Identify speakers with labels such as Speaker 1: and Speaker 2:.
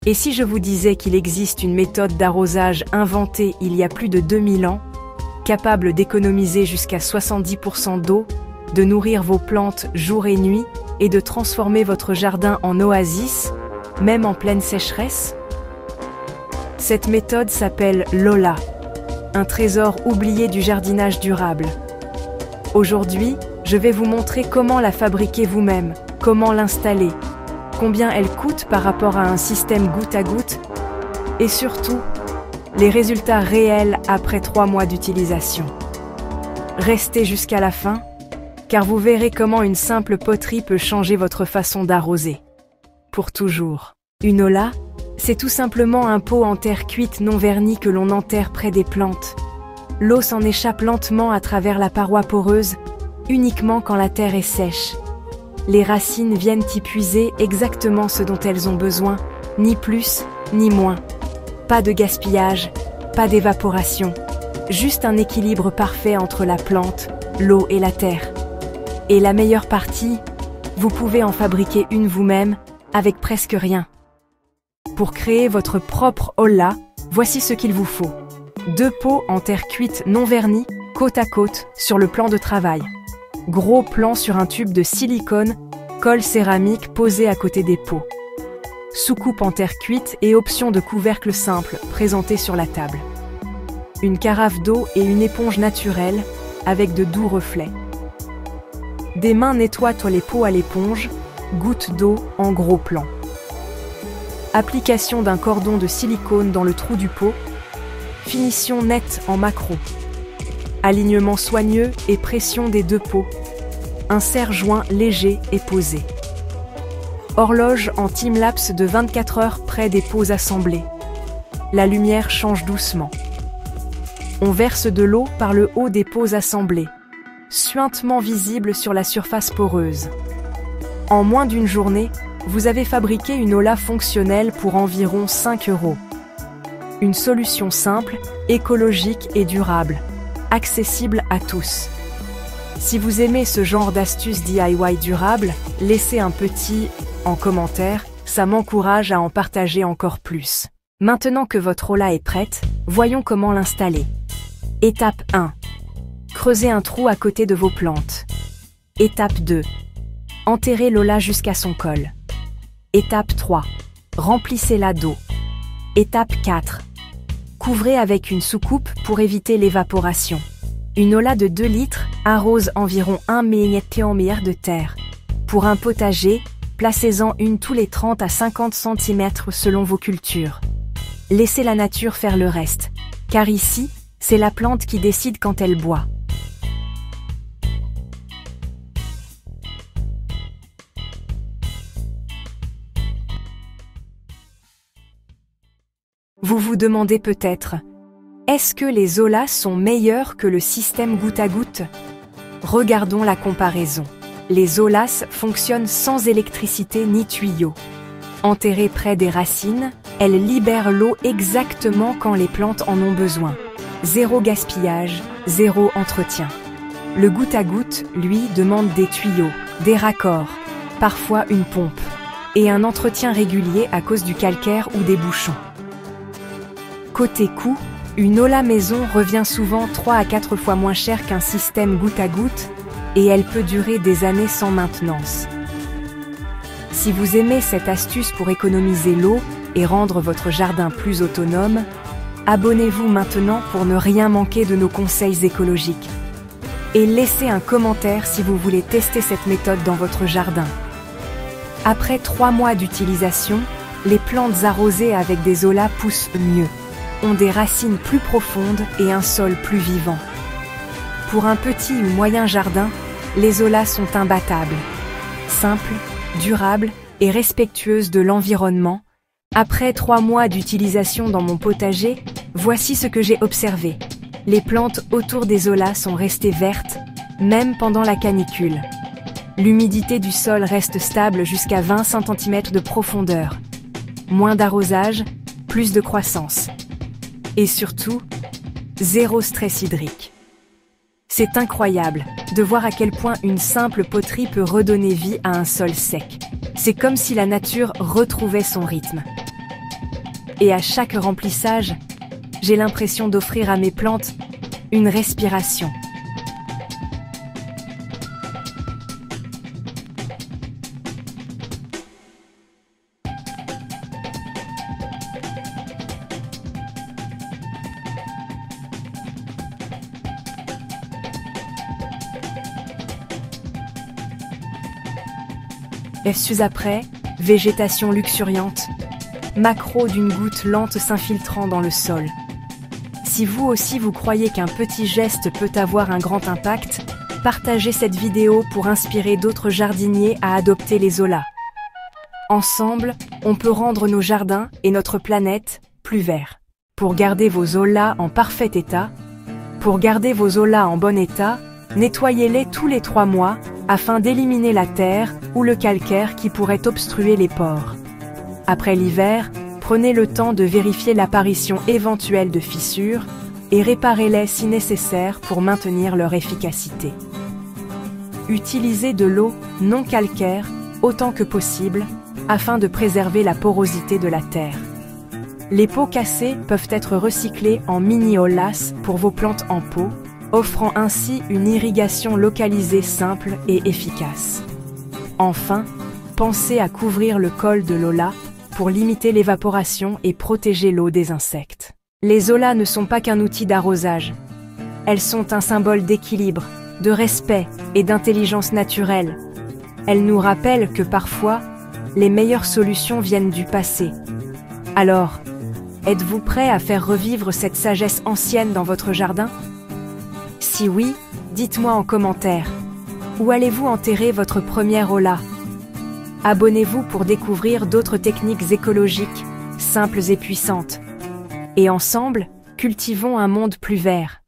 Speaker 1: Et si je vous disais qu'il existe une méthode d'arrosage inventée il y a plus de 2000 ans, capable d'économiser jusqu'à 70% d'eau, de nourrir vos plantes jour et nuit et de transformer votre jardin en oasis, même en pleine sécheresse? Cette méthode s'appelle Lola, un trésor oublié du jardinage durable. Aujourd'hui, je vais vous montrer comment la fabriquer vous-même, comment l'installer, combien elle coûte par rapport à un système goutte à goutte, et surtout, les résultats réels après 3 mois d'utilisation. Restez jusqu'à la fin, car vous verrez comment une simple poterie peut changer votre façon d'arroser. Pour toujours. Une Lola, c'est tout simplement un pot en terre cuite non vernie que l'on enterre près des plantes. L'eau s'en échappe lentement à travers la paroi poreuse, uniquement quand la terre est sèche. Les racines viennent y puiser exactement ce dont elles ont besoin, ni plus, ni moins. Pas de gaspillage, pas d'évaporation, juste un équilibre parfait entre la plante, l'eau et la terre. Et la meilleure partie, vous pouvez en fabriquer une vous-même, avec presque rien. Pour créer votre propre Lola, voici ce qu'il vous faut. 2 pots en terre cuite non vernie, côte à côte, sur le plan de travail. Gros plan sur un tube de silicone, colle céramique posé à côté des pots. Soucoupe en terre cuite et option de couvercle simple présentée sur la table. Une carafe d'eau et une éponge naturelle avec de doux reflets. Des mains nettoient les pots à l'éponge, gouttes d'eau en gros plan. Application d'un cordon de silicone dans le trou du pot. Finition nette en macro. Alignement soigneux et pression des 2 pots. Un serre-joint léger et posé. Horloge en time-lapse de 24 heures près des pots assemblés. La lumière change doucement. On verse de l'eau par le haut des pots assemblés, suintement visible sur la surface poreuse. En moins d'une journée, vous avez fabriqué une Lola fonctionnelle pour environ 5 €. Une solution simple, écologique et durable, accessible à tous. Si vous aimez ce genre d'astuces DIY durables, laissez un petit « en commentaire », ça m'encourage à en partager encore plus. Maintenant que votre Lola est prête, voyons comment l'installer. Étape 1. Creusez un trou à côté de vos plantes. Étape 2. Enterrez Lola jusqu'à son col. Étape 3. Remplissez-la d'eau. Étape 4. Couvrez avec une soucoupe pour éviter l'évaporation. Une Lola de 2 litres arrose environ 1 mm de terre. Pour un potager, placez-en une tous les 30 à 50 cm selon vos cultures. Laissez la nature faire le reste, car ici, c'est la plante qui décide quand elle boit. Vous vous demandez peut-être, est-ce que les Lolas sont meilleurs que le système goutte à goutte? Regardons la comparaison. Les Lolas fonctionnent sans électricité ni tuyaux. Enterrées près des racines, elles libèrent l'eau exactement quand les plantes en ont besoin. 0 gaspillage, 0 entretien. Le goutte à goutte, lui, demande des tuyaux, des raccords, parfois une pompe, et un entretien régulier à cause du calcaire ou des bouchons. Côté coût, une Lola maison revient souvent 3 à 4 fois moins cher qu'un système goutte à goutte, et elle peut durer des années sans maintenance. Si vous aimez cette astuce pour économiser l'eau et rendre votre jardin plus autonome, abonnez-vous maintenant pour ne rien manquer de nos conseils écologiques. Et laissez un commentaire si vous voulez tester cette méthode dans votre jardin. Après 3 mois d'utilisation, les plantes arrosées avec des Lolas poussent mieux, ont des racines plus profondes et un sol plus vivant. Pour un petit ou moyen jardin, les Lolas sont imbattables. Simples, durables et respectueuses de l'environnement. Après 3 mois d'utilisation dans mon potager, voici ce que j'ai observé. Les plantes autour des Lolas sont restées vertes, même pendant la canicule. L'humidité du sol reste stable jusqu'à 20 cm de profondeur. Moins d'arrosage, plus de croissance. Et surtout, 0 stress hydrique. C'est incroyable de voir à quel point une simple poterie peut redonner vie à un sol sec. C'est comme si la nature retrouvait son rythme. Et à chaque remplissage, j'ai l'impression d'offrir à mes plantes une respiration. Est-ce après, végétation luxuriante, macro d'une goutte lente s'infiltrant dans le sol. Si vous aussi vous croyez qu'un petit geste peut avoir un grand impact, partagez cette vidéo pour inspirer d'autres jardiniers à adopter les Zola. Ensemble, on peut rendre nos jardins et notre planète plus verts. Pour garder vos Zola en parfait état, nettoyez-les tous les 3 mois afin d'éliminer la terre ou le calcaire qui pourrait obstruer les pores. Après l'hiver, prenez le temps de vérifier l'apparition éventuelle de fissures et réparez-les si nécessaire pour maintenir leur efficacité. Utilisez de l'eau non calcaire autant que possible afin de préserver la porosité de la terre. Les pots cassés peuvent être recyclés en mini-holas pour vos plantes en pot, offrant ainsi une irrigation localisée simple et efficace. Enfin, pensez à couvrir le col de l'Ola pour limiter l'évaporation et protéger l'eau des insectes. Les Zola ne sont pas qu'un outil d'arrosage. Elles sont un symbole d'équilibre, de respect et d'intelligence naturelle. Elles nous rappellent que parfois, les meilleures solutions viennent du passé. Alors, êtes-vous prêt à faire revivre cette sagesse ancienne dans votre jardin? Si oui, dites-moi en commentaire. Où allez-vous enterrer votre première Ola? Abonnez-vous pour découvrir d'autres techniques écologiques, simples et puissantes. Et ensemble, cultivons un monde plus vert.